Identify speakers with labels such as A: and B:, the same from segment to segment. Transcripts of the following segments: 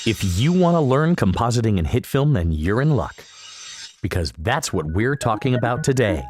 A: If you want to learn compositing in Hitfilm, then you're in luck, because that's what we're talking about today.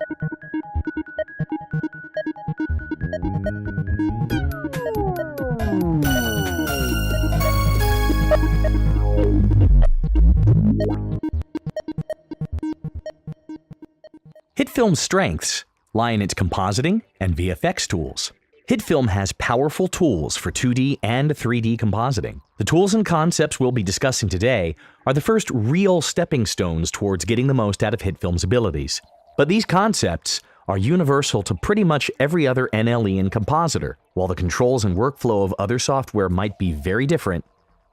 A: Hitfilm's strengths lie in its compositing and VFX tools. Hitfilm has powerful tools for 2D and 3D compositing. The tools and concepts we'll be discussing today are the first real stepping stones towards getting the most out of Hitfilm's abilities. But these concepts are universal to pretty much every other NLE and compositor. While the controls and workflow of other software might be very different,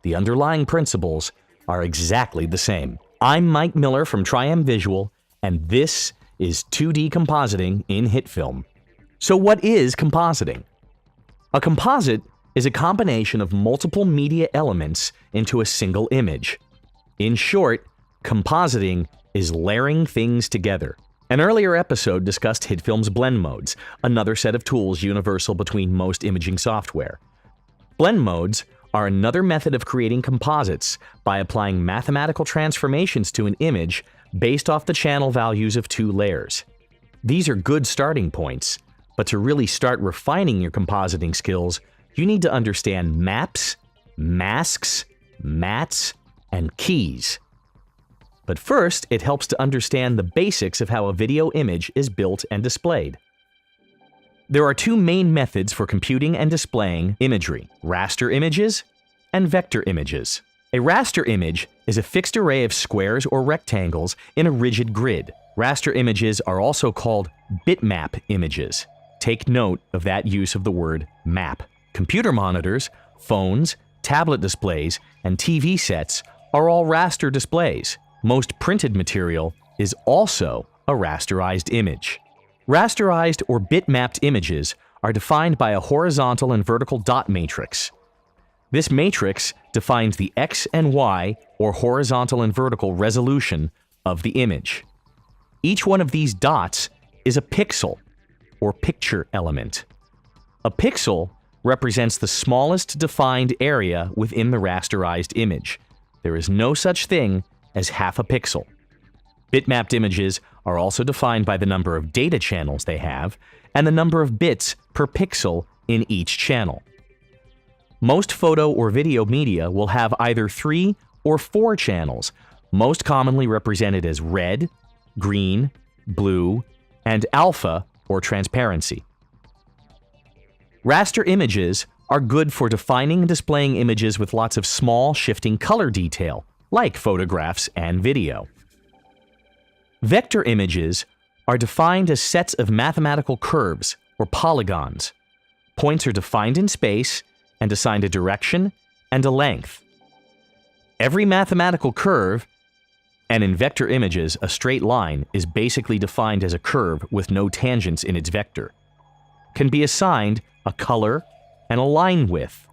A: the underlying principles are exactly the same. I'm Mike Miller from Triam Visual, and this is 2D compositing in Hitfilm. So what is compositing? A composite is a combination of multiple media elements into a single image. In short, compositing is layering things together. An earlier episode discussed Hitfilm's blend modes, another set of tools universal between most imaging software. Blend modes are another method of creating composites by applying mathematical transformations to an image based off the channel values of two layers. These are good starting points, but to really start refining your compositing skills, you need to understand maps, masks, mats, and keys. But first, it helps to understand the basics of how a video image is built and displayed. There are two main methods for computing and displaying imagery: raster images and vector images. A raster image is a fixed array of squares or rectangles in a rigid grid. Raster images are also called bitmap images. Take note of that use of the word map. Computer monitors, phones, tablet displays, and TV sets are all raster displays. Most printed material is also a rasterized image. Rasterized or bitmapped images are defined by a horizontal and vertical dot matrix. This matrix defines the X and Y, or horizontal and vertical resolution, of the image. Each one of these dots is a pixel, or picture element. A pixel represents the smallest defined area within the rasterized image. There is no such thing as half a pixel. Bitmapped images are also defined by the number of data channels they have and the number of bits per pixel in each channel. Most photo or video media will have either 3 or 4 channels, most commonly represented as red, green, blue, and alpha or transparency. Raster images are good for defining and displaying images with lots of small shifting color detail, like photographs and video. Vector images are defined as sets of mathematical curves or polygons. Points are defined in space and assigned a direction and a length. Every mathematical curve, and in vector images, a straight line is basically defined as a curve with no tangents in its vector, can be assigned a color and a line width,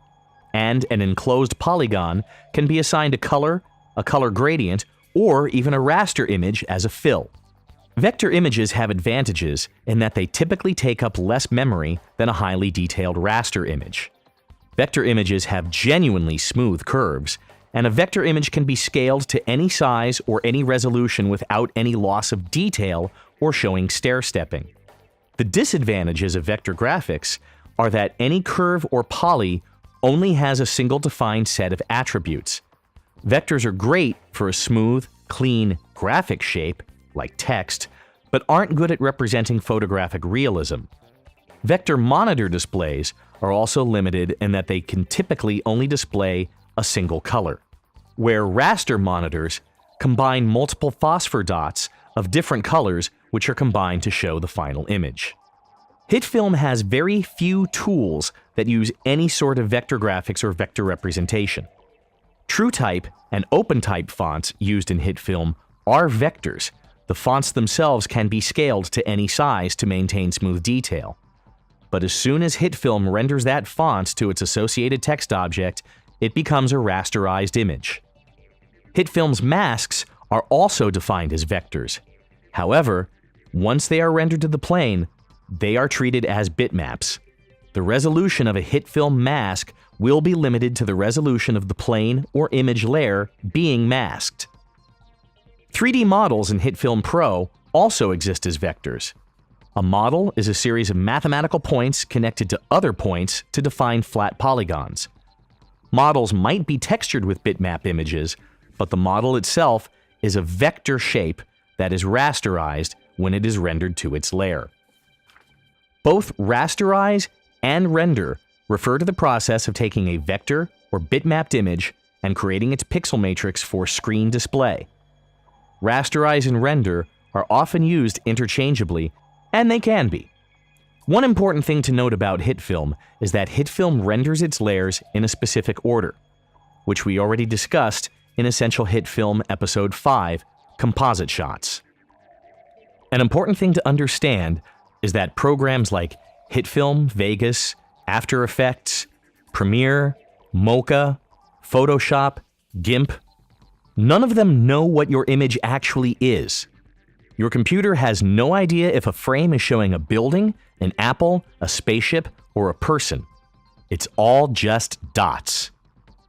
A: and an enclosed polygon can be assigned a color gradient, or even a raster image as a fill. Vector images have advantages in that they typically take up less memory than a highly detailed raster image. Vector images have genuinely smooth curves, and a vector image can be scaled to any size or any resolution without any loss of detail or showing stair-stepping. The disadvantages of vector graphics are that any curve or poly only has a single defined set of attributes. Vectors are great for a smooth, clean graphic shape, like text, but aren't good at representing photographic realism. Vector monitor displays are also limited in that they can typically only display a single color, where raster monitors combine multiple phosphor dots of different colors which are combined to show the final image. Hitfilm has very few tools that use any sort of vector graphics or vector representation. TrueType and OpenType fonts used in Hitfilm are vectors. The fonts themselves can be scaled to any size to maintain smooth detail. But as soon as Hitfilm renders that font to its associated text object, it becomes a rasterized image. Hitfilm's masks are also defined as vectors. However, once they are rendered to the plane, they are treated as bitmaps. The resolution of a Hitfilm mask will be limited to the resolution of the plane or image layer being masked. 3D models in Hitfilm Pro also exist as vectors. A model is a series of mathematical points connected to other points to define flat polygons. Models might be textured with bitmap images, but the model itself is a vector shape that is rasterized when it is rendered to its layer. Both rasterize and render refer to the process of taking a vector or bitmapped image and creating its pixel matrix for screen display. Rasterize and render are often used interchangeably, and they can be. One important thing to note about Hitfilm is that Hitfilm renders its layers in a specific order, which we already discussed in Essential Hitfilm Episode 5, Composite Shots. An important thing to understand is that programs like Hitfilm, Vegas, After Effects, Premiere, Mocha, Photoshop, GIMP, none of them know what your image actually is. Your computer has no idea if a frame is showing a building, an apple, a spaceship, or a person. It's all just dots.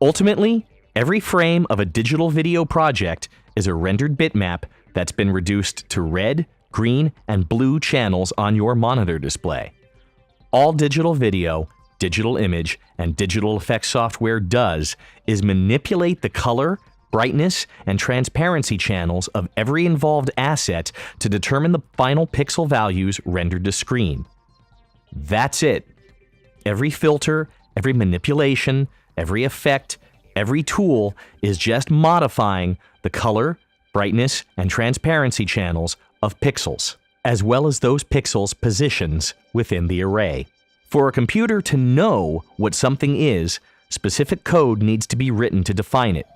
A: Ultimately, every frame of a digital video project is a rendered bitmap that's been reduced to red, green, and blue channels on your monitor display. All digital video, digital image, and digital effects software does is manipulate the color, brightness, and transparency channels of every involved asset to determine the final pixel values rendered to screen. That's it. Every filter, every manipulation, every effect, every tool is just modifying the color, brightness, and transparency channels of pixels, as well as those pixels' positions within the array. For a computer to know what something is, specific code needs to be written to define it.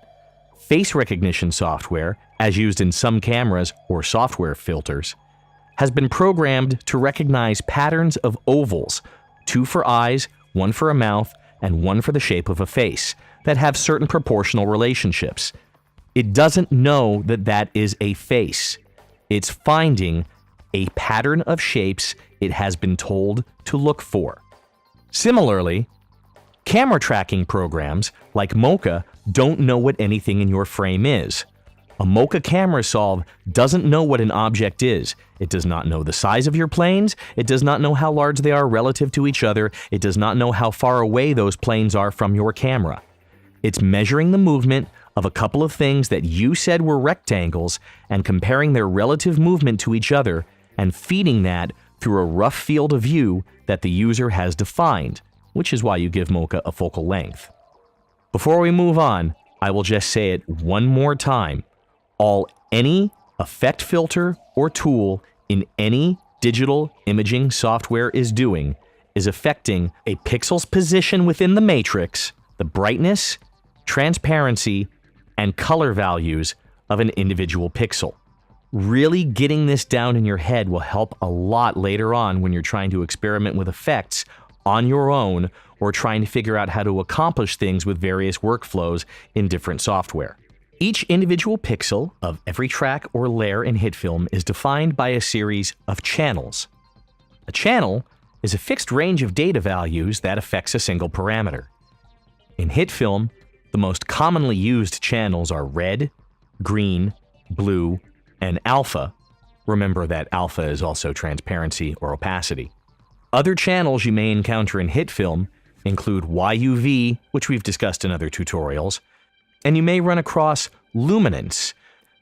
A: Face recognition software, as used in some cameras or software filters, has been programmed to recognize patterns of ovals, 2 for eyes, 1 for a mouth, and 1 for the shape of a face, that have certain proportional relationships. It doesn't know that that is a face. It's finding a pattern of shapes it has been told to look for. Similarly, camera tracking programs like Mocha don't know what anything in your frame is. A Mocha camera solve doesn't know what an object is. It does not know the size of your planes. It does not know how large they are relative to each other. It does not know how far away those planes are from your camera. It's measuring the movement of a couple of things that you said were rectangles and comparing their relative movement to each other and feeding that through a rough field of view that the user has defined, which is why you give Mocha a focal length. Before we move on, I will just say it one more time. Any effect filter or tool in any digital imaging software is doing is affecting a pixel's position within the matrix, the brightness, transparency, and color values of an individual pixel. Really getting this down in your head will help a lot later on when you're trying to experiment with effects on your own or trying to figure out how to accomplish things with various workflows in different software. Each individual pixel of every track or layer in Hitfilm is defined by a series of channels. A channel is a fixed range of data values that affects a single parameter. In Hitfilm, the most commonly used channels are red, green, blue, and alpha. Remember that alpha is also transparency or opacity. Other channels you may encounter in Hitfilm include YUV, which we've discussed in other tutorials, and you may run across luminance,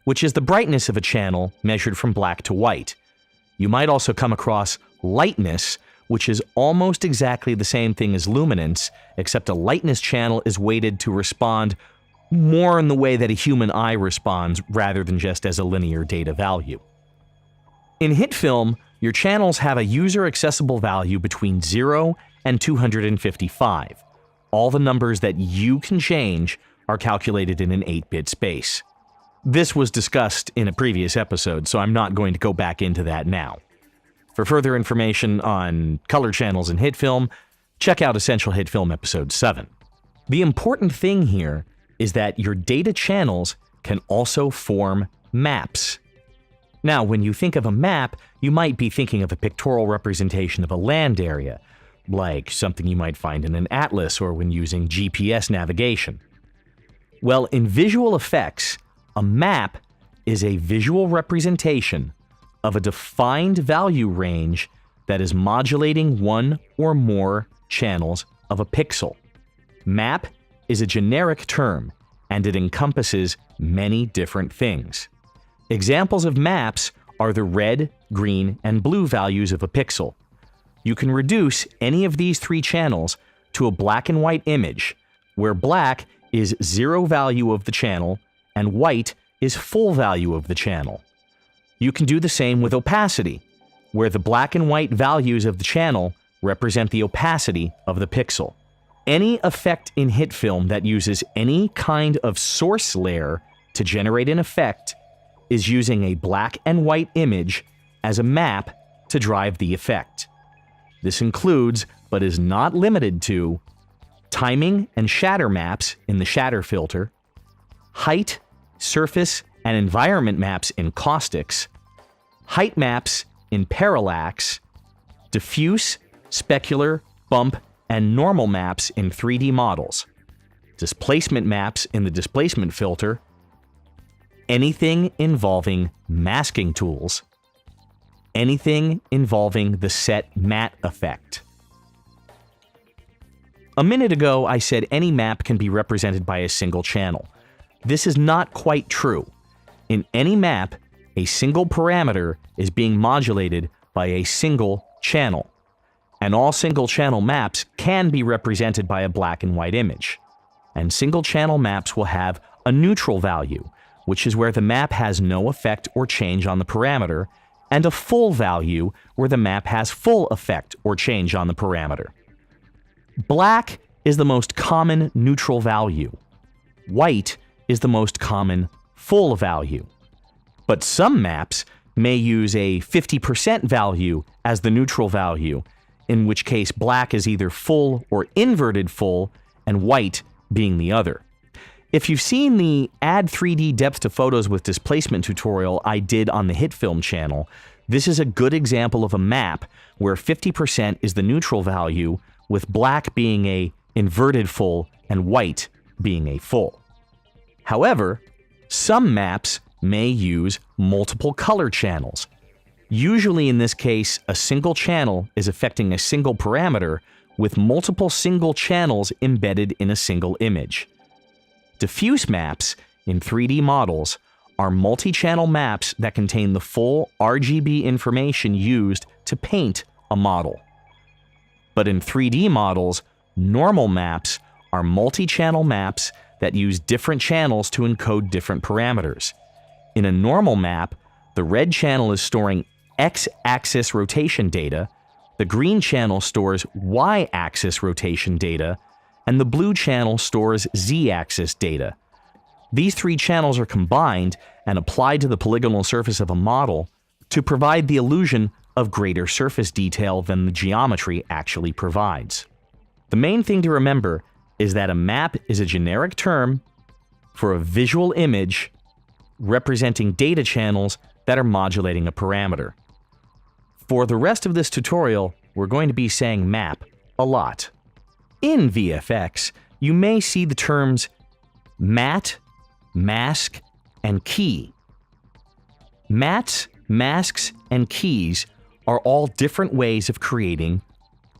A: which is the brightness of a channel measured from black to white. You might also come across lightness, which is almost exactly the same thing as luminance, except a lightness channel is weighted to respond more in the way that a human eye responds rather than just as a linear data value. In Hitfilm, your channels have a user-accessible value between 0 and 255. All the numbers that you can change are calculated in an 8-bit space. This was discussed in a previous episode, so I'm not going to go back into that now. For further information on color channels in Hitfilm, check out Essential Hitfilm Episode 7. The important thing here is that your data channels can also form maps. Now, when you think of a map, you might be thinking of a pictorial representation of a land area, like something you might find in an atlas or when using GPS navigation. Well, in visual effects, a map is a visual representation of a defined value range that is modulating one or more channels of a pixel. Map is a generic term, and it encompasses many different things. Examples of maps are the red, green, and blue values of a pixel. You can reduce any of these three channels to a black and white image, where black is zero value of the channel and white is full value of the channel. You can do the same with opacity, where the black and white values of the channel represent the opacity of the pixel. Any effect in Hitfilm that uses any kind of source layer to generate an effect is using a black and white image as a map to drive the effect. This includes, but is not limited to, timing and shatter maps in the shatter filter, height, surface, and environment maps in caustics, height maps in parallax, diffuse, specular, bump, and normal maps in 3D models, displacement maps in the displacement filter, anything involving masking tools, anything involving the set matte effect. A minute ago, I said any map can be represented by a single channel. This is not quite true. In any map, a single parameter is being modulated by a single channel, and all single-channel maps can be represented by a black and white image. And single-channel maps will have a neutral value, which is where the map has no effect or change on the parameter, and a full value where the map has full effect or change on the parameter. Black is the most common neutral value. White is the most common full value. But some maps may use a 50% value as the neutral value, in which case black is either full or inverted full, and white being the other. If you've seen the Add 3D Depth to Photos with Displacement tutorial I did on the Hitfilm channel, this is a good example of a map where 50% is the neutral value, with black being a inverted full and white being a full. However, some maps may use multiple color channels. Usually in this case, a single channel is affecting a single parameter with multiple single channels embedded in a single image. Diffuse maps in 3D models are multi-channel maps that contain the full RGB information used to paint a model. But in 3D models, normal maps are multi-channel maps that use different channels to encode different parameters. In a normal map, the red channel is storing X-axis rotation data, the green channel stores Y-axis rotation data, and the blue channel stores Z-axis data. These three channels are combined and applied to the polygonal surface of a model to provide the illusion of greater surface detail than the geometry actually provides. The main thing to remember is that a map is a generic term for a visual image representing data channels that are modulating a parameter. For the rest of this tutorial, we're going to be saying map a lot. In VFX, you may see the terms matte, mask, and key. Mattes, masks, and keys are all different ways of creating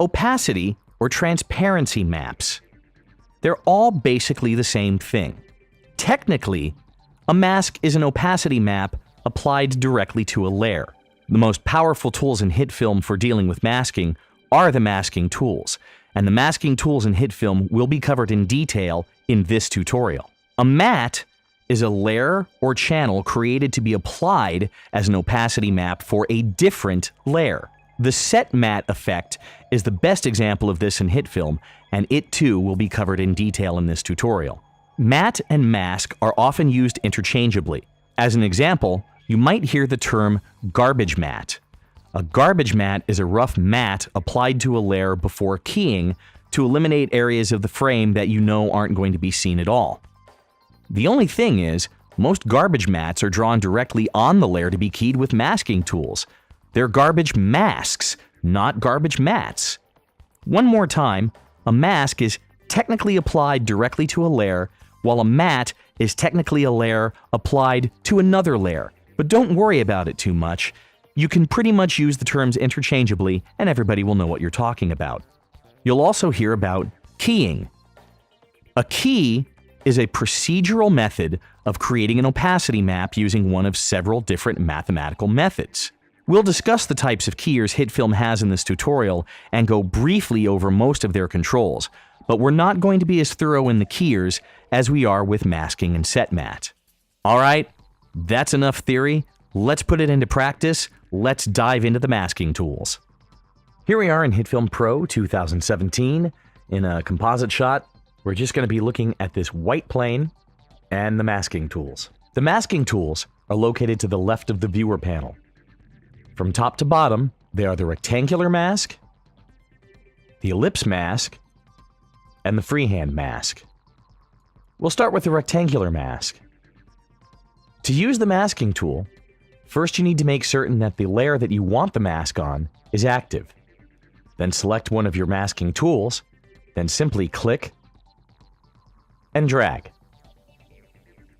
A: opacity or transparency maps. They're all basically the same thing. Technically, a mask is an opacity map applied directly to a layer. The most powerful tools in Hitfilm for dealing with masking are the masking tools, and the masking tools in Hitfilm will be covered in detail in this tutorial. A matte is a layer or channel created to be applied as an opacity map for a different layer. The set matte effect is the best example of this in Hitfilm, and it too will be covered in detail in this tutorial. Matte and mask are often used interchangeably. As an example, you might hear the term garbage matte. A garbage matte is a rough matte applied to a layer before keying to eliminate areas of the frame that you know aren't going to be seen at all. The only thing is, most garbage mattes are drawn directly on the layer to be keyed with masking tools. They're garbage masks, not garbage mattes. One more time, a mask is technically applied directly to a layer, while a matte is technically a layer applied to another layer. But don't worry about it too much. You can pretty much use the terms interchangeably, and everybody will know what you're talking about. You'll also hear about keying. A key is a procedural method of creating an opacity map using one of several different mathematical methods. We'll discuss the types of keyers Hitfilm has in this tutorial and go briefly over most of their controls, but we're not going to be as thorough in the keyers as we are with masking and set matte. Alright, that's enough theory. Let's put it into practice. Let's dive into the masking tools. Here we are in Hitfilm Pro 2017 in a composite shot. We're just going to be looking at this white plane and the masking tools. The masking tools are located to the left of the viewer panel. From top to bottom, they are the rectangular mask, the ellipse mask, and the freehand mask. We'll start with the rectangular mask. To use the masking tool, first you need to make certain that the layer that you want the mask on is active. Then select one of your masking tools, then simply click and drag.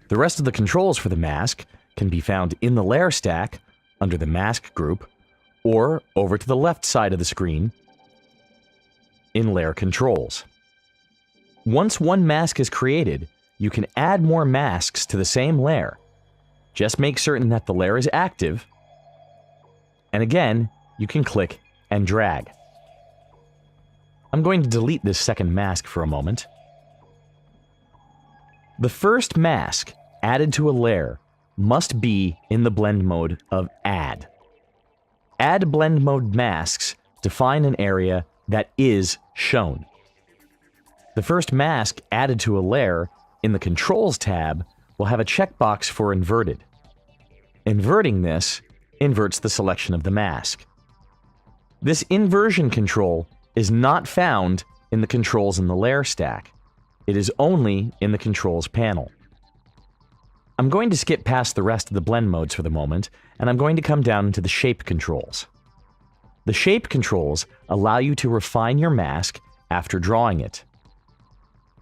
A: The rest of the controls for the mask can be found in the layer stack under the mask group, or over to the left side of the screen in layer controls. Once one mask is created, you can add more masks to the same layer. Just make certain that the layer is active, and again, you can click and drag. I'm going to delete this second mask for a moment. The first mask added to a layer must be in the blend mode of Add. Add blend mode masks define an area that is shown. The first mask added to a layer in the Controls tab will have a checkbox for inverted. Inverting this inverts the selection of the mask. This inversion control is not found in the controls in the layer stack. It is only in the controls panel. I'm going to skip past the rest of the blend modes for the moment, and I'm going to come down into the shape controls. The shape controls allow you to refine your mask after drawing it.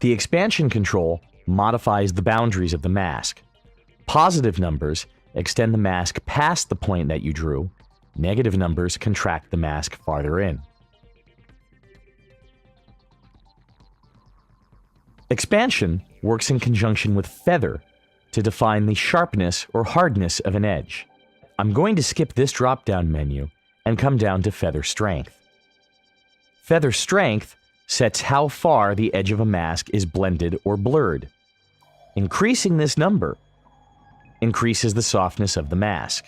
A: The expansion control modifies the boundaries of the mask. Positive numbers extend the mask past the point that you drew. Negative numbers contract the mask farther in. Expansion works in conjunction with feather to define the sharpness or hardness of an edge. I'm going to skip this drop-down menu and come down to feather strength. Feather strength sets how far the edge of a mask is blended or blurred. Increasing this number increases the softness of the mask.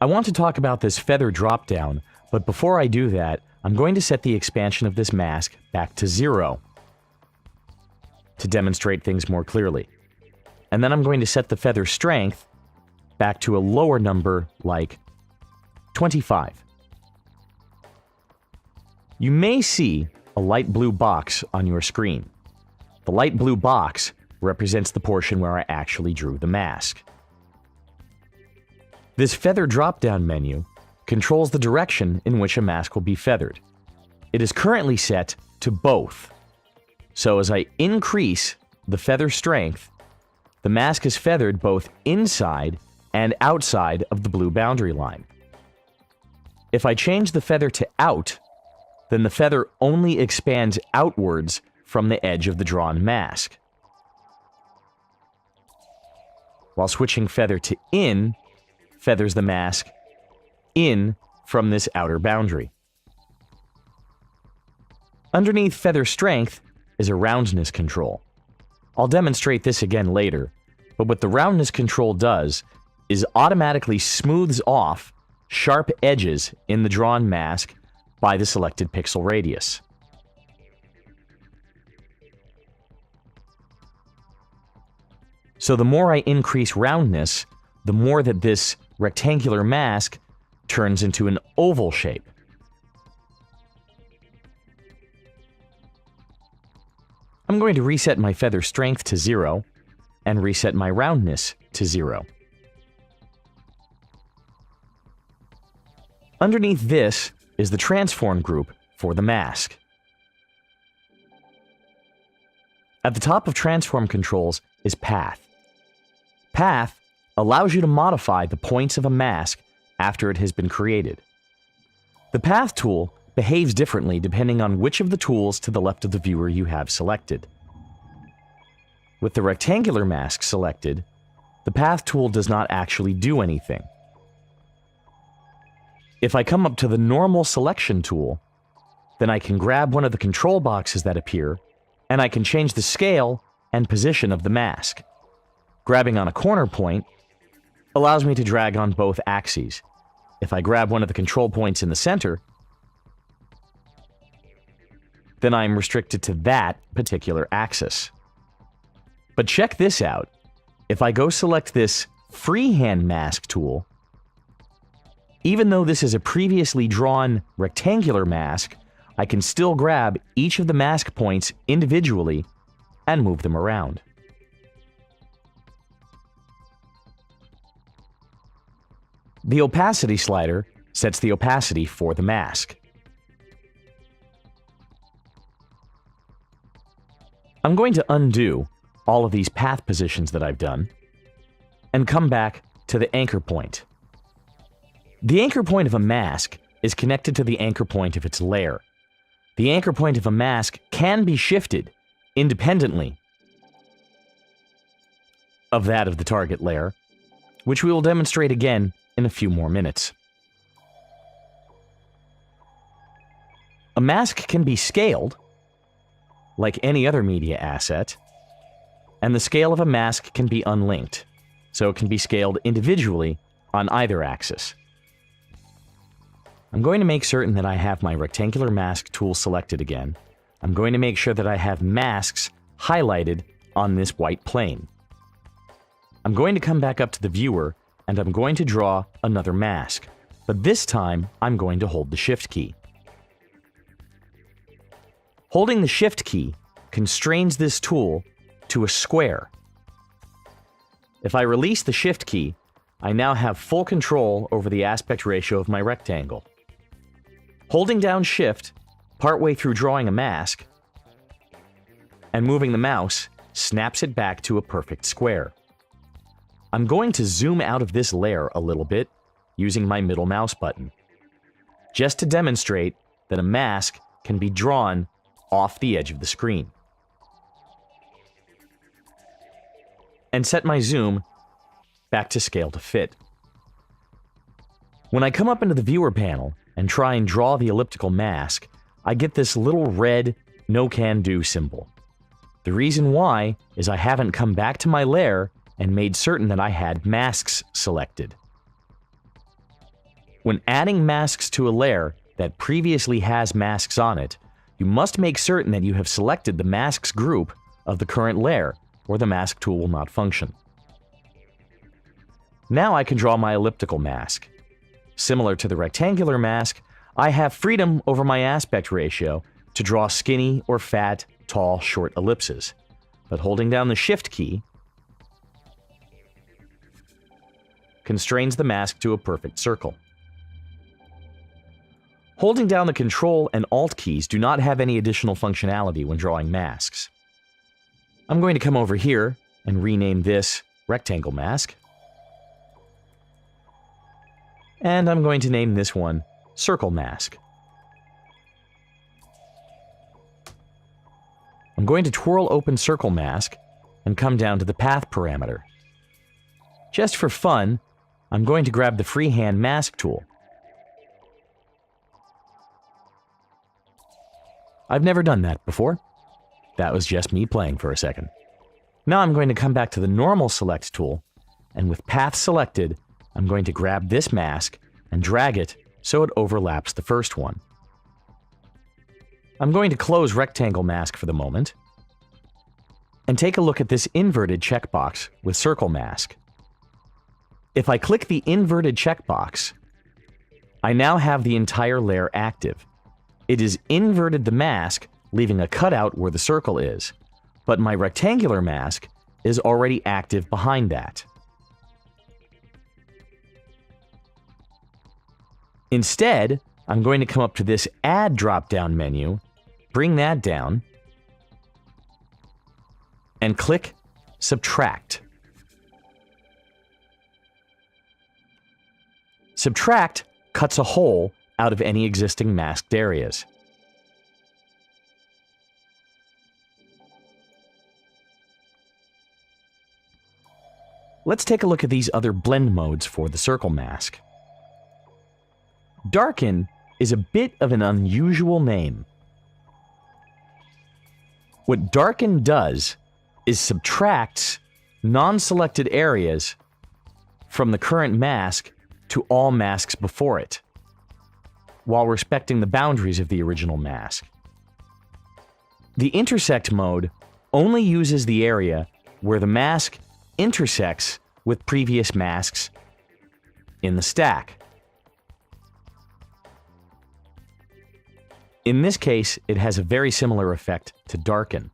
A: I want to talk about this feather drop-down, but before I do that, I'm going to set the expansion of this mask back to 0 to demonstrate things more clearly. And then I'm going to set the feather strength back to a lower number like 25. You may see a light blue box on your screen. The light blue box represents the portion where I actually drew the mask. This feather drop-down menu controls the direction in which a mask will be feathered. It is currently set to both. So as I increase the feather strength, the mask is feathered both inside and outside of the blue boundary line. If I change the feather to out, then the feather only expands outwards from the edge of the drawn mask. While switching feather to in, feathers the mask in from this outer boundary. Underneath feather strength is a roundness control. I'll demonstrate this again later, but what the roundness control does is automatically smooths off sharp edges in the drawn mask by the selected pixel radius. So the more I increase roundness, the more that this rectangular mask turns into an oval shape. I'm going to reset my feather strength to 0 and reset my roundness to 0. Underneath this is the transform group for the mask. At the top of transform controls is Path. Path allows you to modify the points of a mask after it has been created. The Path tool behaves differently depending on which of the tools to the left of the viewer you have selected. With the rectangular mask selected, the Path tool does not actually do anything. If I come up to the normal selection tool, then I can grab one of the control boxes that appear, and I can change the scale and position of the mask. Grabbing on a corner point allows me to drag on both axes. If I grab one of the control points in the center, then I'm restricted to that particular axis. But check this out. If I go select this freehand mask tool, even though this is a previously drawn rectangular mask, I can still grab each of the mask points individually and move them around. The opacity slider sets the opacity for the mask. I'm going to undo all of these path positions that I've done and come back to the anchor point. The anchor point of a mask is connected to the anchor point of its layer. The anchor point of a mask can be shifted independently of that of the target layer, which we will demonstrate again in a few more minutes. A mask can be scaled, like any other media asset, and the scale of a mask can be unlinked, so it can be scaled individually on either axis. I'm going to make certain that I have my rectangular mask tool selected again. I'm going to make sure that I have masks highlighted on this white plane. I'm going to come back up to the viewer and I'm going to draw another mask, but this time I'm going to hold the Shift key. Holding the Shift key constrains this tool to a square. If I release the Shift key, I now have full control over the aspect ratio of my rectangle. Holding down Shift partway through drawing a mask and moving the mouse snaps it back to a perfect square. I'm going to zoom out of this layer a little bit using my middle mouse button, just to demonstrate that a mask can be drawn off the edge of the screen. And set my zoom back to scale to fit. When I come up into the viewer panel and try and draw the elliptical mask, I get this little red no can do symbol. The reason why is I haven't come back to my layer and made certain that I had masks selected. When adding masks to a layer that previously has masks on it, you must make certain that you have selected the masks group of the current layer, or the mask tool will not function. Now I can draw my elliptical mask. Similar to the rectangular mask, I have freedom over my aspect ratio to draw skinny or fat, tall, short ellipses. But holding down the Shift key constrains the mask to a perfect circle. Holding down the Control and Alt keys do not have any additional functionality when drawing masks. I'm going to come over here and rename this Rectangle Mask. And I'm going to name this one Circle Mask. I'm going to twirl open Circle Mask and come down to the Path parameter. Just for fun, I'm going to grab the freehand mask tool. I've never done that before. That was just me playing for a second. Now I'm going to come back to the normal select tool, and with Path selected, I'm going to grab this mask and drag it so it overlaps the first one. I'm going to close Rectangle Mask for the moment and take a look at this inverted checkbox with Circle Mask. If I click the inverted checkbox, I now have the entire layer active. It has inverted the mask, leaving a cutout where the circle is, but my rectangular mask is already active behind that. Instead, I'm going to come up to this Add drop-down menu, bring that down, and click Subtract. Subtract cuts a hole out of any existing masked areas. Let's take a look at these other blend modes for the circle mask. Darken is a bit of an unusual name. What Darken does is subtracts non-selected areas from the current mask to all masks before it, while respecting the boundaries of the original mask. The Intersect mode only uses the area where the mask intersects with previous masks in the stack. In this case, it has a very similar effect to Darken.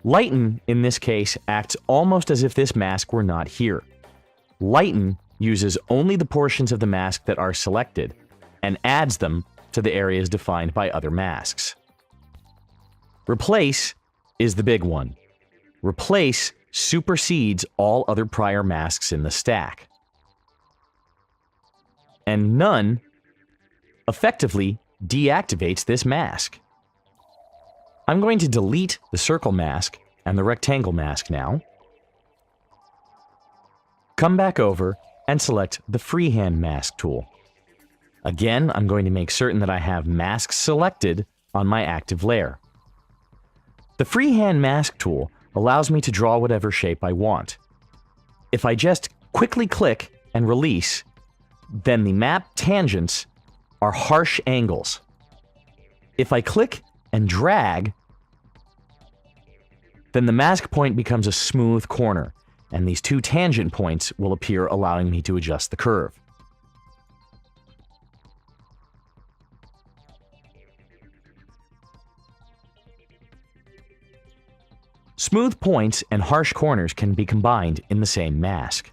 A: Lighten, in this case, acts almost as if this mask were not here. Lighten uses only the portions of the mask that are selected and adds them to the areas defined by other masks. Replace is the big one. Replace supersedes all other prior masks in the stack. And None effectively deactivates this mask. I'm going to delete the circle mask and the rectangle mask now. Come back over and select the freehand mask tool. Again, I'm going to make certain that I have masks selected on my active layer. The freehand mask tool allows me to draw whatever shape I want. If I just quickly click and release, then the map tangents are harsh angles. If I click and drag, then the mask point becomes a smooth corner, and these two tangent points will appear, allowing me to adjust the curve. Smooth points and harsh corners can be combined in the same mask.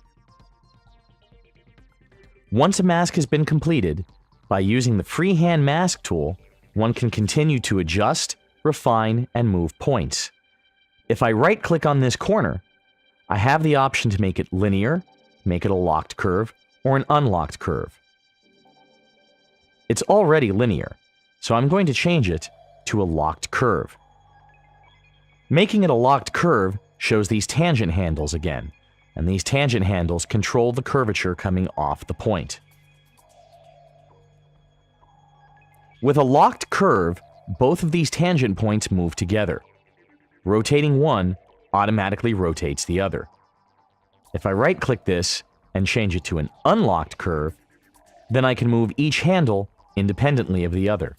A: Once a mask has been completed, by using the freehand mask tool, one can continue to adjust, refine, and move points. If I right-click on this corner, I have the option to make it linear, make it a locked curve, or an unlocked curve. It's already linear, so I'm going to change it to a locked curve. Making it a locked curve shows these tangent handles again, and these tangent handles control the curvature coming off the point. With a locked curve, both of these tangent points move together. Rotating one automatically rotates the other. If I right-click this and change it to an unlocked curve, then I can move each handle independently of the other.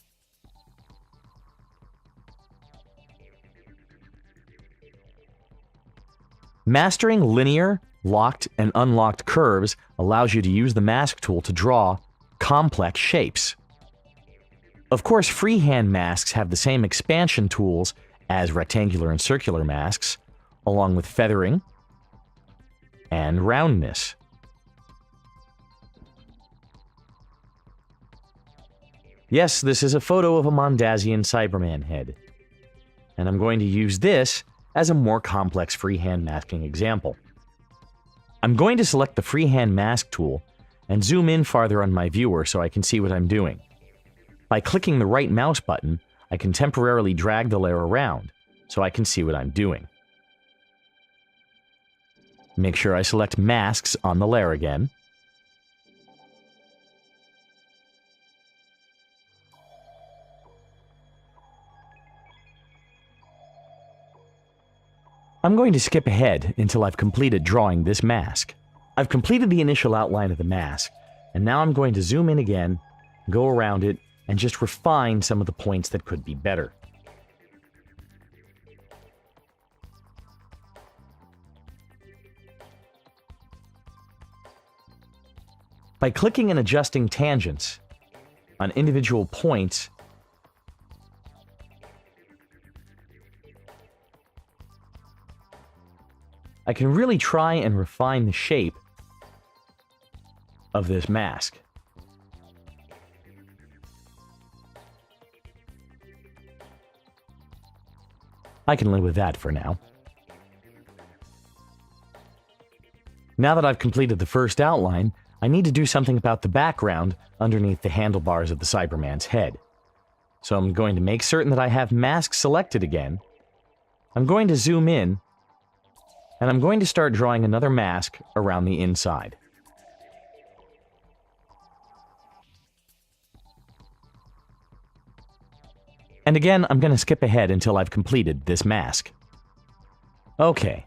A: Mastering linear, locked, and unlocked curves allows you to use the mask tool to draw complex shapes. Of course, freehand masks have the same expansion tools as rectangular and circular masks, along with feathering and roundness. Yes, this is a photo of a Mondasian Cyberman head, and I'm going to use this as a more complex freehand masking example. I'm going to select the freehand mask tool and zoom in farther on my viewer so I can see what I'm doing. By clicking the right mouse button, I can temporarily drag the layer around so I can see what I'm doing. Make sure I select Masks on the layer again. I'm going to skip ahead until I've completed drawing this mask. I've completed the initial outline of the mask, and now I'm going to zoom in again, go around it, and just refine some of the points that could be better. By clicking and adjusting tangents on individual points, I can really try and refine the shape of this mask. I can live with that for now. Now that I've completed the first outline, I need to do something about the background underneath the handlebars of the Cyberman's head. So I'm going to make certain that I have mask selected again. I'm going to zoom in, and I'm going to start drawing another mask around the inside. And again, I'm going to skip ahead until I've completed this mask. Okay,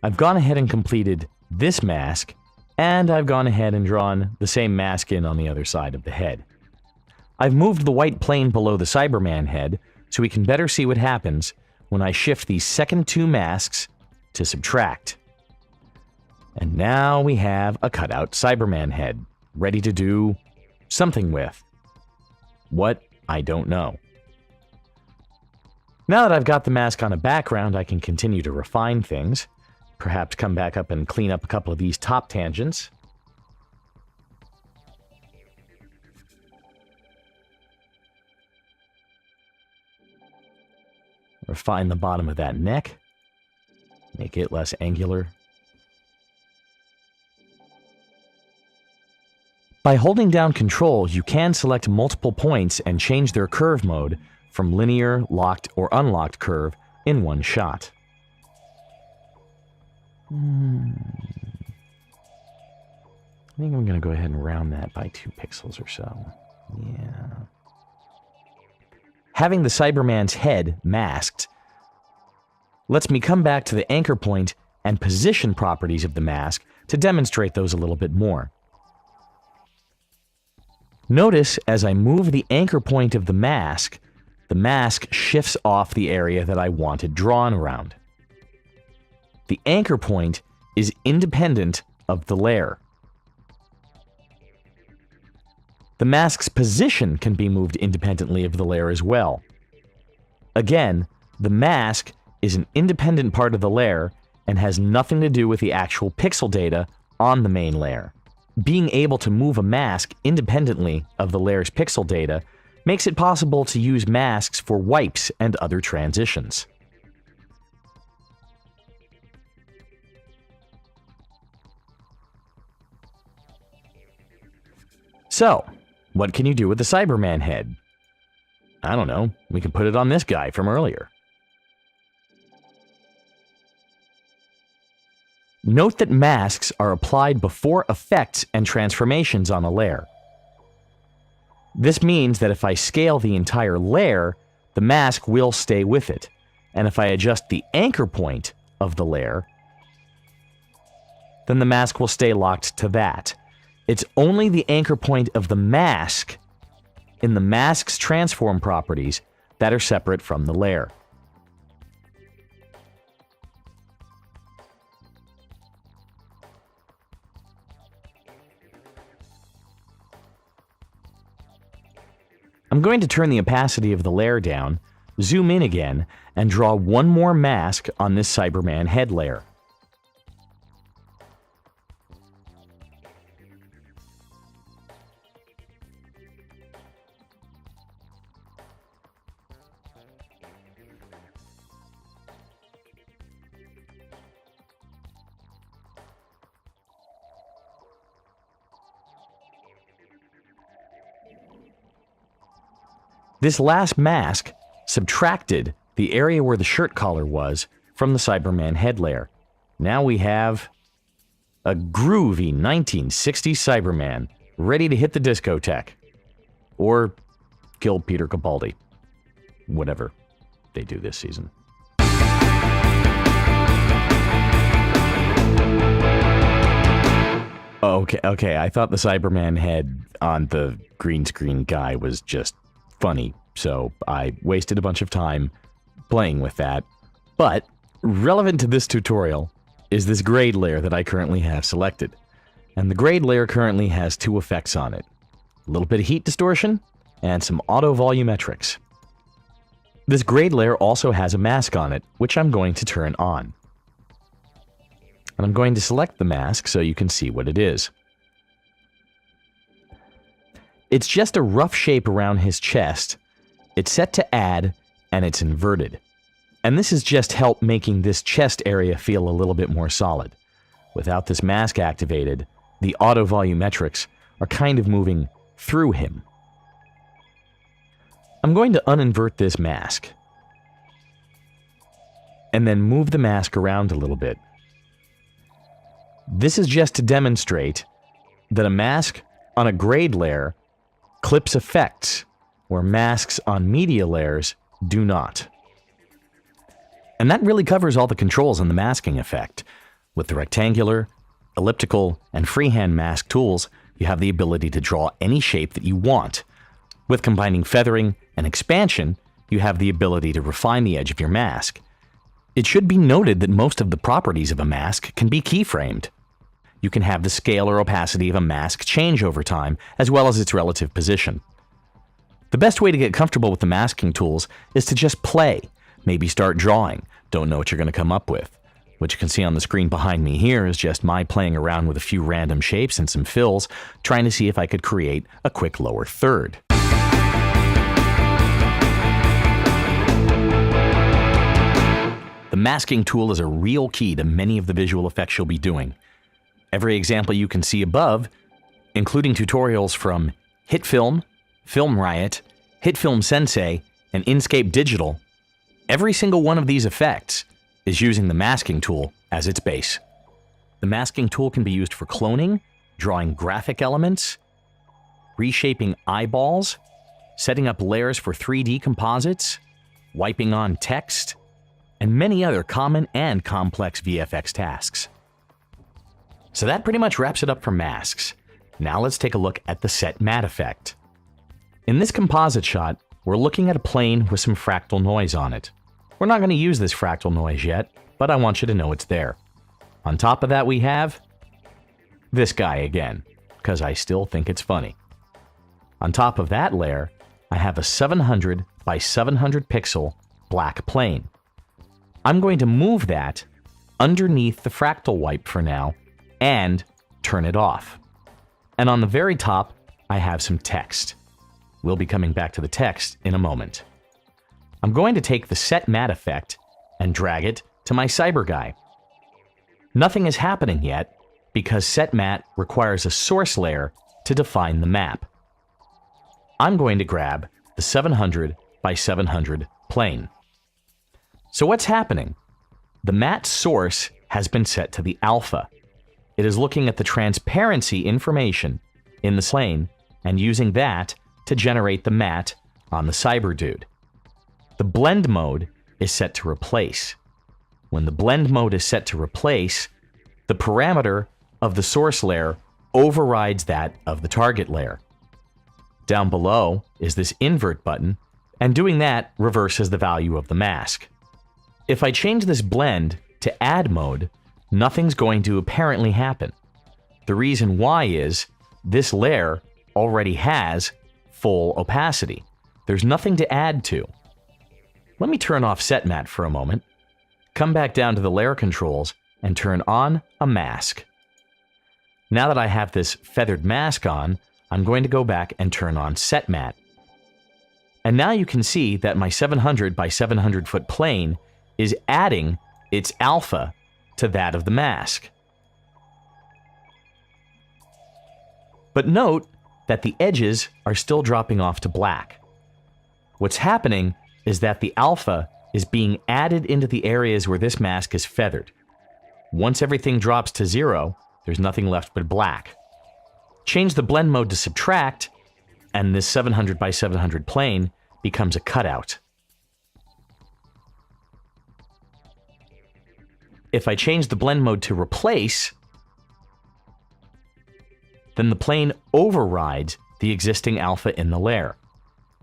A: I've gone ahead and completed this mask, and I've gone ahead and drawn the same mask in on the other side of the head. I've moved the white plane below the Cyberman head so we can better see what happens when I shift these second two masks to subtract. And now we have a cutout Cyberman head, ready to do something with. What? I don't know. Now that I've got the mask on a background, I can continue to refine things. Perhaps come back up and clean up a couple of these top tangents. Refine the bottom of that neck. Make it less angular. By holding down Control, you can select multiple points and change their curve mode from linear, locked, or unlocked curve in one shot. I think I'm going to go ahead and round that by 2 pixels or so. Yeah. Having the Cyberman's head masked lets me come back to the anchor point and position properties of the mask to demonstrate those a little bit more. Notice as I move the anchor point of the mask shifts off the area that I wanted drawn around. The anchor point is independent of the layer. The mask's position can be moved independently of the layer as well. Again, the mask is an independent part of the layer and has nothing to do with the actual pixel data on the main layer. Being able to move a mask independently of the layer's pixel data makes it possible to use masks for wipes and other transitions. So, what can you do with the Cyberman head? I don't know, we can put it on this guy from earlier. Note that masks are applied before effects and transformations on a layer. This means that if I scale the entire layer, the mask will stay with it, and if I adjust the anchor point of the layer, then the mask will stay locked to that. It's only the anchor point of the mask in the mask's transform properties that are separate from the layer. I'm going to turn the opacity of the layer down, zoom in again, and draw one more mask on this Cyberman head layer. This last mask subtracted the area where the shirt collar was from the Cyberman head layer. Now we have a groovy 1960s Cyberman ready to hit the discotheque. Or kill Peter Capaldi. Whatever they do this season. Okay, I thought the Cyberman head on the green screen guy was just funny, so I wasted a bunch of time playing with that. But relevant to this tutorial is this grade layer that I currently have selected. And the grade layer currently has 2 effects on it. A little bit of heat distortion and some auto volumetrics. This grade layer also has a mask on it, which I'm going to turn on. And I'm going to select the mask so you can see what it is. It's just a rough shape around his chest. It's set to add, and it's inverted. And this has just helped making this chest area feel a little bit more solid. Without this mask activated, the auto volumetrics are kind of moving through him. I'm going to uninvert this mask and then move the mask around a little bit. This is just to demonstrate that a mask on a grade layer clips effects where masks on media layers do not. And that really covers all the controls in the masking effect. With the rectangular, elliptical, and freehand mask tools, you have the ability to draw any shape that you want. With combining feathering and expansion, you have the ability to refine the edge of your mask. It should be noted that most of the properties of a mask can be keyframed. You can have the scale or opacity of a mask change over time, as well as its relative position. The best way to get comfortable with the masking tools is to just play, maybe start drawing, don't know what you're going to come up with. What you can see on the screen behind me here is just my playing around with a few random shapes and some fills, trying to see if I could create a quick lower third. The masking tool is a real key to many of the visual effects you'll be doing. Every example you can see above, including tutorials from Hitfilm, Film Riot, Hitfilm Sensei, and Inkscape Digital, every single one of these effects is using the masking tool as its base. The masking tool can be used for cloning, drawing graphic elements, reshaping eyeballs, setting up layers for 3D composites, wiping on text, and many other common and complex VFX tasks. So that pretty much wraps it up for masks. Now let's take a look at the set matte effect. In this composite shot, we're looking at a plane with some fractal noise on it. We're not going to use this fractal noise yet, but I want you to know it's there. On top of that we have this guy again, because I still think it's funny. On top of that layer, I have a 700 by 700 pixel black plane. I'm going to move that underneath the fractal wipe for now and turn it off. And on the very top, I have some text. We'll be coming back to the text in a moment. I'm going to take the set matte effect and drag it to my cyber guy. Nothing is happening yet because set matte requires a source layer to define the map. I'm going to grab the 700 by 700 plane. So what's happening? The matte source has been set to the alpha. It is looking at the transparency information in the plane and using that to generate the matte on the cyber dude. The blend mode is set to replace. When the blend mode is set to replace, the parameter of the source layer overrides that of the target layer. Down below is this invert button, and doing that reverses the value of the mask. If I change this blend to add mode, nothing's going to apparently happen. The reason why is this layer already has full opacity. There's nothing to add to. Let me turn off set matte for a moment, come back down to the layer controls, and turn on a mask. Now that I have this feathered mask on, I'm going to go back and turn on set matte. And now you can see that my 700 by 700 foot plane is adding its alpha to that of the mask. But note that the edges are still dropping off to black. What's happening is that the alpha is being added into the areas where this mask is feathered. Once everything drops to 0, there's nothing left but black. Change the blend mode to subtract, and this 700 by 700 plane becomes a cutout. If I change the blend mode to replace, then the plane overrides the existing alpha in the layer.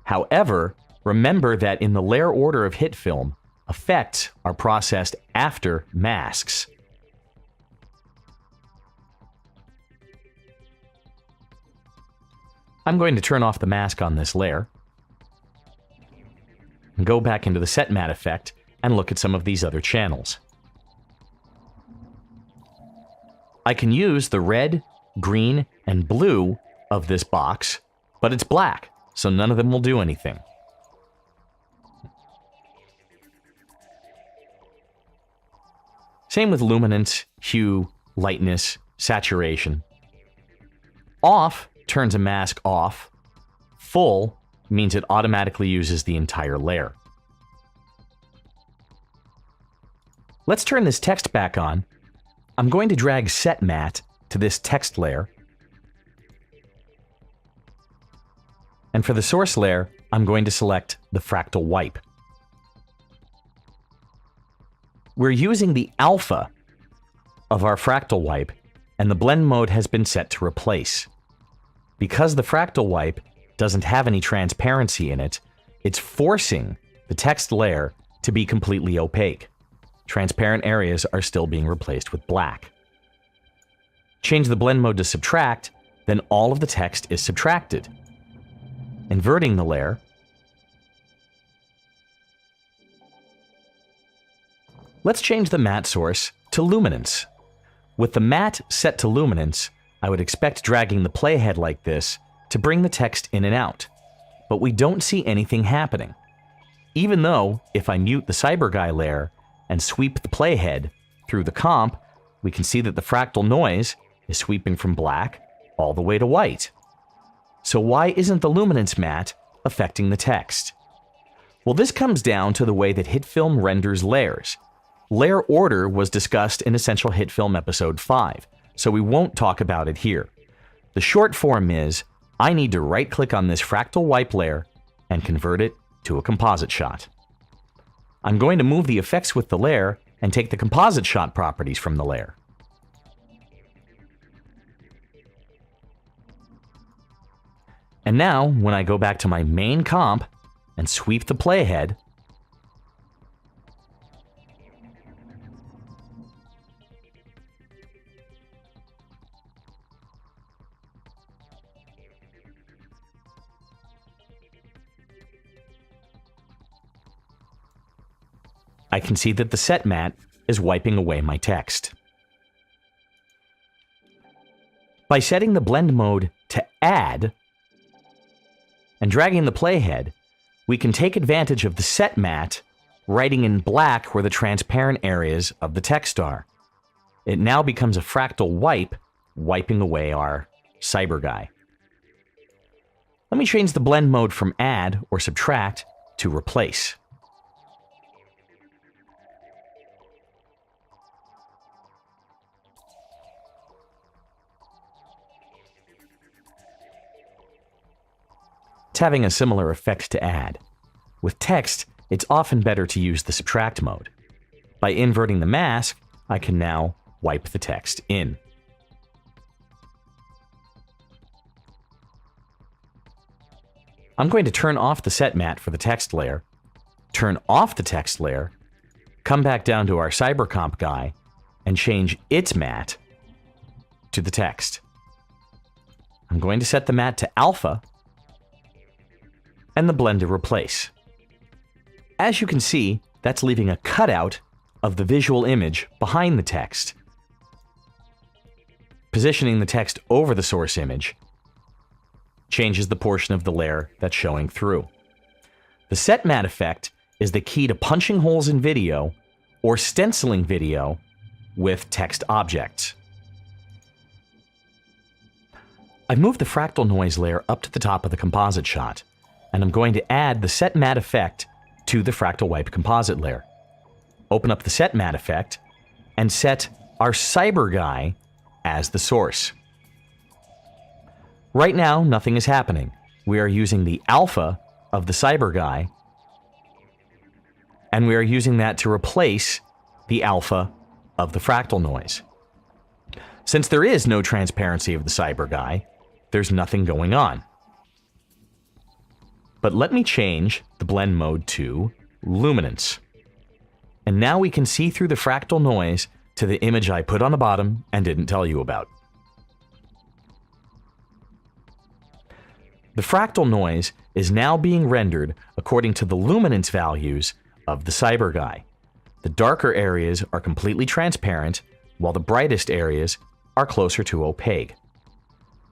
A: However, remember that in the layer order of Hitfilm, effects are processed after masks. I'm going to turn off the mask on this layer and go back into the set matte effect and look at some of these other channels. I can use the red, green, and blue of this box, but it's black, so none of them will do anything. Same with luminance, hue, lightness, saturation. Off turns a mask off. Full means it automatically uses the entire layer. Let's turn this text back on. I'm going to drag Set Matte to this text layer. And for the source layer, I'm going to select the fractal wipe. We're using the alpha of our fractal wipe, and the blend mode has been set to replace. Because the fractal wipe doesn't have any transparency in it, it's forcing the text layer to be completely opaque. Transparent areas are still being replaced with black. Change the blend mode to subtract, then all of the text is subtracted. Inverting the layer, let's change the matte source to luminance. With the matte set to luminance, I would expect dragging the playhead like this to bring the text in and out, but we don't see anything happening. Even though, if I mute the CyberGuy layer and sweep the playhead through the comp, we can see that the fractal noise is sweeping from black all the way to white. So why isn't the luminance matte affecting the text? Well, this comes down to the way that Hitfilm renders layers. Layer order was discussed in Essential Hitfilm Episode 5, so we won't talk about it here. The short form is, I need to right-click on this fractal wipe layer and convert it to a composite shot. I'm going to move the effects with the layer and take the composite shot properties from the layer. And now, when I go back to my main comp and sweep the playhead, I can see that the set matte is wiping away my text. By setting the blend mode to add and dragging the playhead, we can take advantage of the set matte, writing in black where the transparent areas of the text are. It now becomes a fractal wipe, wiping away our CyberGuy. Let me change the blend mode from add or subtract to replace. It's having a similar effect to add. With text, it's often better to use the subtract mode. By inverting the mask, I can now wipe the text in. I'm going to turn off the set matte for the text layer, turn off the text layer, come back down to our CyberComp guy, and change its matte to the text. I'm going to set the matte to alpha, and the blend to replace. As you can see, that's leaving a cutout of the visual image behind the text. Positioning the text over the source image changes the portion of the layer that's showing through. The set matte effect is the key to punching holes in video or stenciling video with text objects. I've moved the fractal noise layer up to the top of the composite shot, and I'm going to add the set matte effect to the fractal wipe composite layer. Open up the set matte effect and set our CyberGuy as the source. Right now, nothing is happening. We are using the alpha of the CyberGuy, and we are using that to replace the alpha of the fractal noise. Since there is no transparency of the CyberGuy, there's nothing going on. But let me change the blend mode to luminance. And now we can see through the fractal noise to the image I put on the bottom and didn't tell you about. The fractal noise is now being rendered according to the luminance values of the CyberGuy. The darker areas are completely transparent, while the brightest areas are closer to opaque.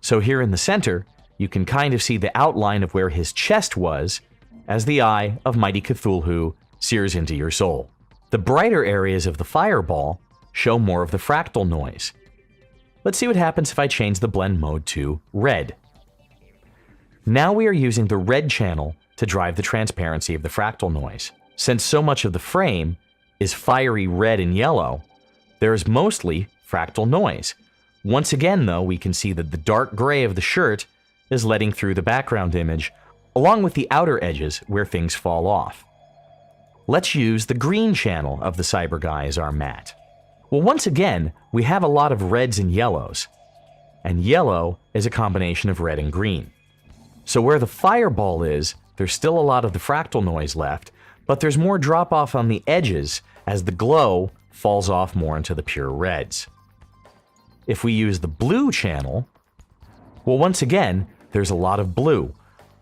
A: So here in the center, you can kind of see the outline of where his chest was as the eye of mighty Cthulhu sears into your soul. The brighter areas of the fireball show more of the fractal noise. Let's see what happens if I change the blend mode to red. Now we are using the red channel to drive the transparency of the fractal noise. Since so much of the frame is fiery red and yellow, there is mostly fractal noise. Once again, though, we can see that the dark gray of the shirt is letting through the background image, along with the outer edges where things fall off. Let's use the green channel of the Cyber Guy as our matte. Well, once again, we have a lot of reds and yellows, and yellow is a combination of red and green. So where the fireball is, there's still a lot of the fractal noise left, but there's more drop-off on the edges as the glow falls off more into the pure reds. If we use the blue channel, well, once again, there's a lot of blue.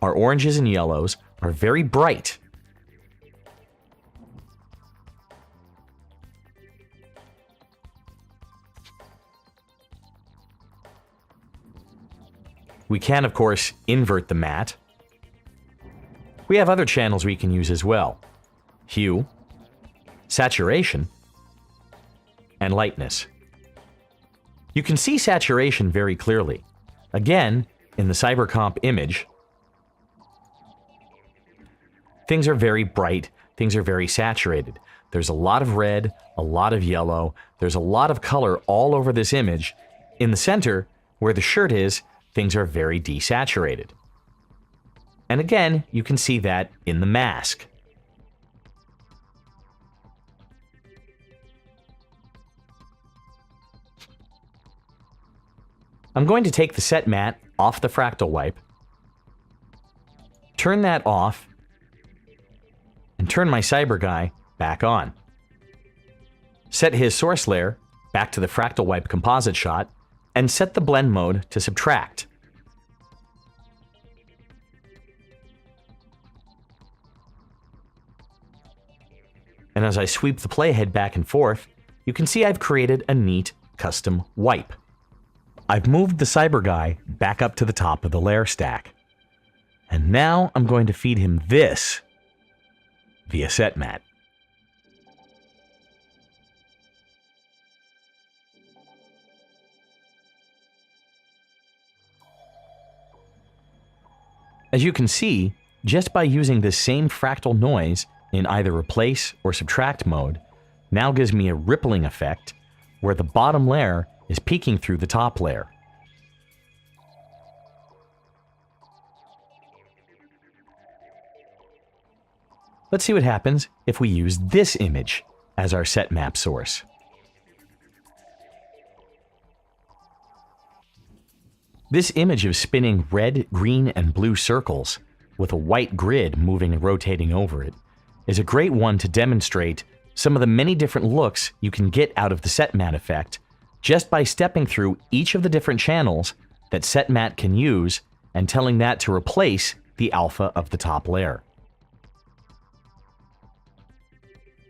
A: Our oranges and yellows are very bright. We can, of course, invert the matte. We have other channels we can use as well: hue, saturation, and lightness. You can see saturation very clearly. Again, in the CyberComp image, things are very bright, things are very saturated. There's a lot of red, a lot of yellow, there's a lot of color all over this image. In the center, where the shirt is, things are very desaturated. And again, you can see that in the mask. I'm going to take the set matte off the fractal wipe, turn that off, and turn my Cyber Guy back on. Set his source layer back to the fractal wipe composite shot, and set the blend mode to subtract. And as I sweep the playhead back and forth, you can see I've created a neat custom wipe. I've moved the Cyber Guy back up to the top of the layer stack. And now I'm going to feed him this via set matte. As you can see, just by using this same fractal noise in either replace or subtract mode, now gives me a rippling effect where the bottom layer is peeking through the top layer. Let's see what happens if we use this image as our set map source. This image of spinning red, green, and blue circles with a white grid moving and rotating over it is a great one to demonstrate some of the many different looks you can get out of the set matte effect just by stepping through each of the different channels that set matte can use and telling that to replace the alpha of the top layer.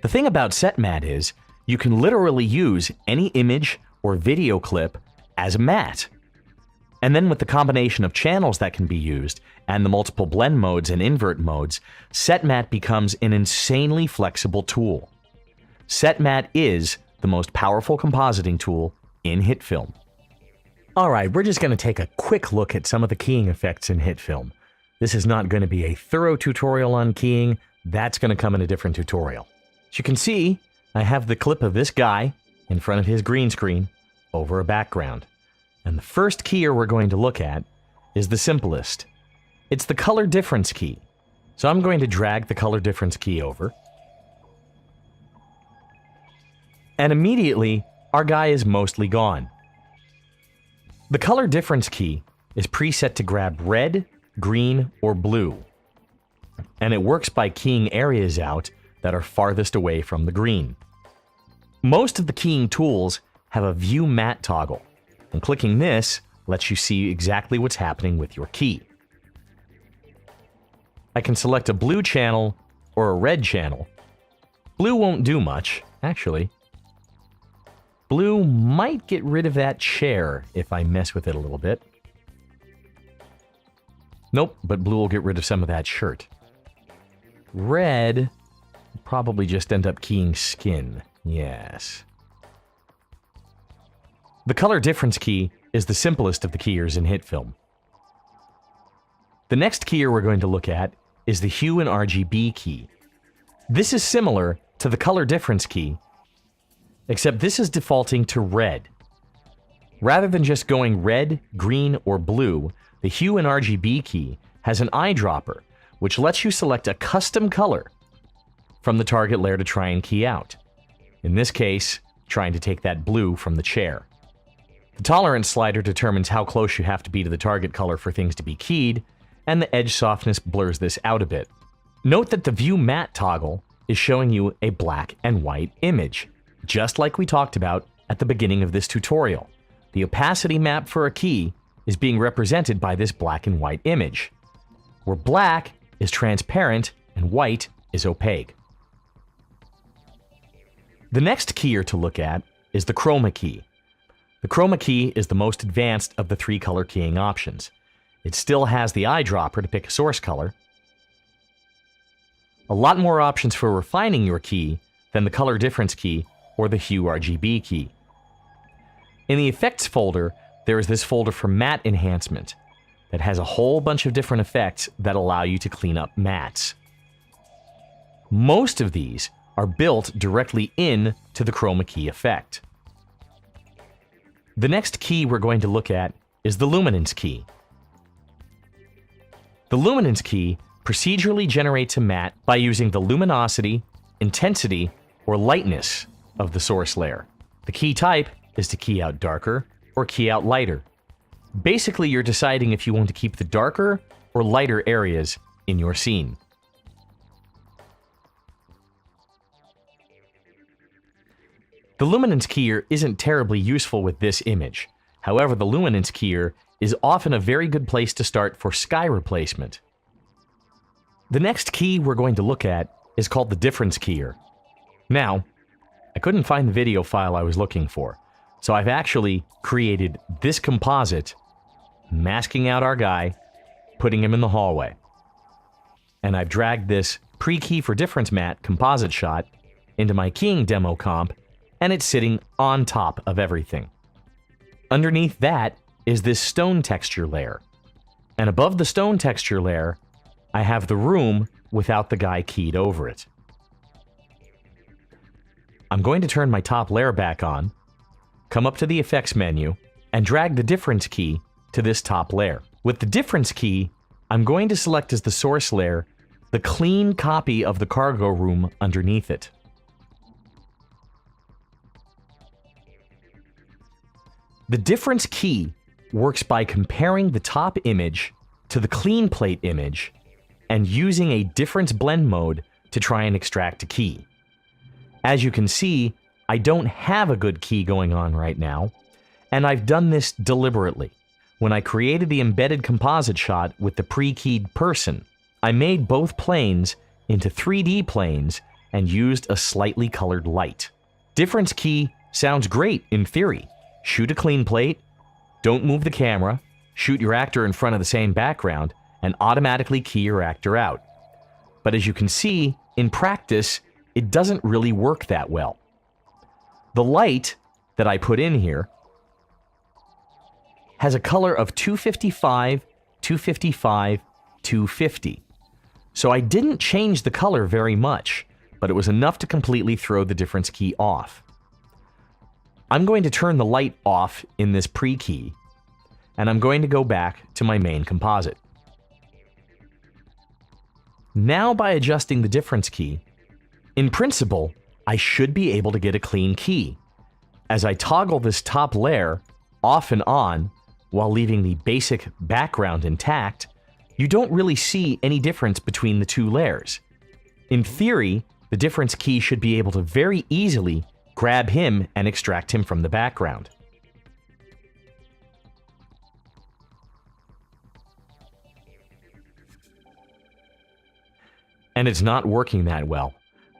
A: The thing about set matte is you can literally use any image or video clip as a matte. And then with the combination of channels that can be used and the multiple blend modes and invert modes, set matte becomes an insanely flexible tool. Set matte is the most powerful compositing tool in Hitfilm. Alright, we're just going to take a quick look at some of the keying effects in Hitfilm. This is not going to be a thorough tutorial on keying, that's going to come in a different tutorial. As you can see, I have the clip of this guy in front of his green screen over a background. And the first keyer we're going to look at is the simplest. It's the color difference key. So I'm going to drag the color difference key over. And immediately, our guy is mostly gone. The color difference key is preset to grab red, green, or blue. And it works by keying areas out that are farthest away from the green. Most of the keying tools have a view matte toggle. And clicking this lets you see exactly what's happening with your key. I can select a blue channel or a red channel. Blue won't do much, actually. Blue might get rid of that chair if I mess with it a little bit. Nope, but blue will get rid of some of that shirt. Red will probably just end up keying skin, yes. The color difference key is the simplest of the keyers in Hitfilm. The next keyer we're going to look at is the hue and RGB key. This is similar to the color difference key, except this is defaulting to red. Rather than just going red, green, or blue, the hue and RGB key has an eyedropper, which lets you select a custom color from the target layer to try and key out. In this case, trying to take that blue from the chair. The tolerance slider determines how close you have to be to the target color for things to be keyed, and the edge softness blurs this out a bit. Note that the View Matte toggle is showing you a black and white image, just like we talked about at the beginning of this tutorial. The opacity map for a key is being represented by this black and white image, where black is transparent and white is opaque. The next keyer to look at is the chroma key. The chroma key is the most advanced of the three color keying options. It still has the eyedropper to pick a source color, a lot more options for refining your key than the color difference key or the hue RGB key. In the effects folder, there is this folder for matte enhancement that has a whole bunch of different effects that allow you to clean up mattes. Most of these are built directly in to the chroma key effect. The next key we're going to look at is the luminance key. The luminance key procedurally generates a matte by using the luminosity, intensity, or lightness of the source layer. The key type is to key out darker or key out lighter. Basically, you're deciding if you want to keep the darker or lighter areas in your scene. The luminance keyer isn't terribly useful with this image. However, the luminance keyer is often a very good place to start for sky replacement. The next key we're going to look at is called the difference keyer. Now, I couldn't find the video file I was looking for, so I've actually created this composite, masking out our guy, putting him in the hallway. And I've dragged this pre-key for difference matte composite shot into my keying demo comp, and it's sitting on top of everything. Underneath that is this stone texture layer. And above the stone texture layer, I have the room without the guy keyed over it. I'm going to turn my top layer back on, come up to the effects menu, and drag the difference key to this top layer. With the difference key, I'm going to select as the source layer the clean copy of the cargo room underneath it. The difference key works by comparing the top image to the clean plate image and using a difference blend mode to try and extract a key. As you can see, I don't have a good key going on right now, and I've done this deliberately. When I created the embedded composite shot with the pre-keyed person, I made both planes into 3D planes and used a slightly colored light. Difference key sounds great in theory. Shoot a clean plate, don't move the camera, shoot your actor in front of the same background, and automatically key your actor out. But as you can see, in practice, it doesn't really work that well. The light that I put in here has a color of 255, 255, 250. So I didn't change the color very much, but it was enough to completely throw the difference key off. I'm going to turn the light off in this pre-key, and I'm going to go back to my main composite. Now, by adjusting the difference key, in principle, I should be able to get a clean key. As I toggle this top layer off and on while leaving the basic background intact, you don't really see any difference between the two layers. In theory, the difference key should be able to very easily grab him and extract him from the background. And it's not working that well.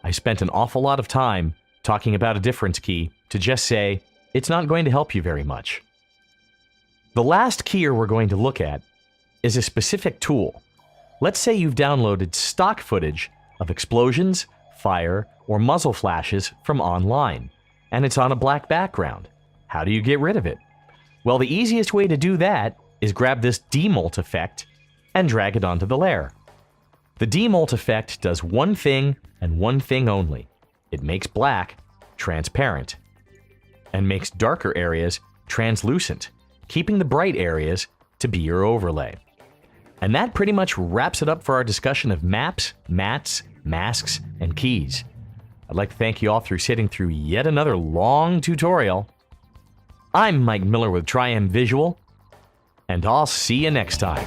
A: I spent an awful lot of time talking about a difference key to just say, it's not going to help you very much. The last keyer we're going to look at is a specific tool. Let's say you've downloaded stock footage of explosions, fire, or muzzle flashes from online, and it's on a black background. How do you get rid of it? Well, the easiest way to do that is grab this demult effect and drag it onto the layer. The demult effect does one thing and one thing only. It makes black transparent and makes darker areas translucent, keeping the bright areas to be your overlay. And that pretty much wraps it up for our discussion of maps, mats, masks, and keys. I'd like to thank you all for sitting through yet another long tutorial. I'm Mike Miller with Tri-M Visual, and I'll see you next time.